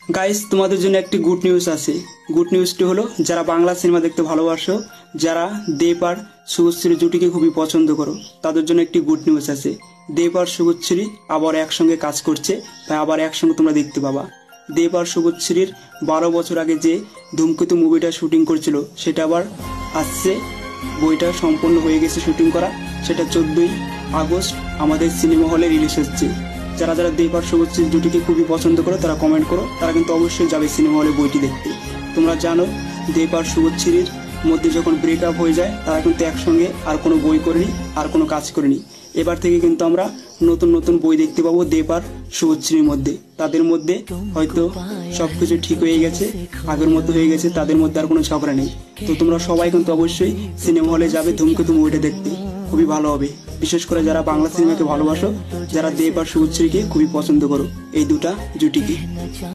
Guys, তোমাদের জন্য একটি গুড নিউজ আছে। গুড নিউজটি হলো, যারা বাংলা সিনেমা দেখতে ভালোবাসো, যারা দেব আর শুভশ্রী জুটিকে খুবই পছন্দ করো, তাদের জন্য একটি গুড নিউজ আছে। দেব আর শুভশ্রী আবার একসঙ্গে কাজ করছে, তাই আবার একসঙ্গে তোমরা দেখতে পাবা। দেব আর শুভশ্রীর 12 বছর আগে যে ধূমকেতু মুভিটা শুটিং করছিল, সেটা আবার আসছে। বইটা সম্পূর্ণ হয়ে গেছে শুটিং করা, সেটা 14ই আগস্ট আমাদের সিনেমা হলে রিলিজ হচ্ছে। যারা যারা দেব আর শুভশ্রীর জুটিকে খুবই পছন্দ করো, তারা কমেন্ট করো, তারা কিন্তু অবশ্যই যাবে সিনেমা হলে বইটি দেখতে। তোমরা জানো, দেব আর শুভশ্রীর মধ্যে যখন ব্রেকআপ হয়ে যায়, তারা কিন্তু একসঙ্গে আর কোনো বই করেনি, আর কোনো কাজ করেনি। এবার থেকে কিন্তু আমরা নতুন নতুন বই দেখতে পাবো দেব আর শুভশ্রীর মধ্যে। তাদের মধ্যে হয়তো সবকিছু ঠিক হয়ে গেছে, আগের মতো হয়ে গেছে, তাদের মধ্যে আর কোনো ঝগড়া নেই। তো তোমরা সবাই কিন্তু অবশ্যই সিনেমা হলে যাবে ধূমকেতু মুভিটা দেখতে, খুবই ভালো হবে। বিশেষ করে যারা বাংলা সিনেমাকে ভালোবাসো, যারা দেব আর শুভশ্রীকে খুবই পছন্দ করো, এই দুটা জুটিকে।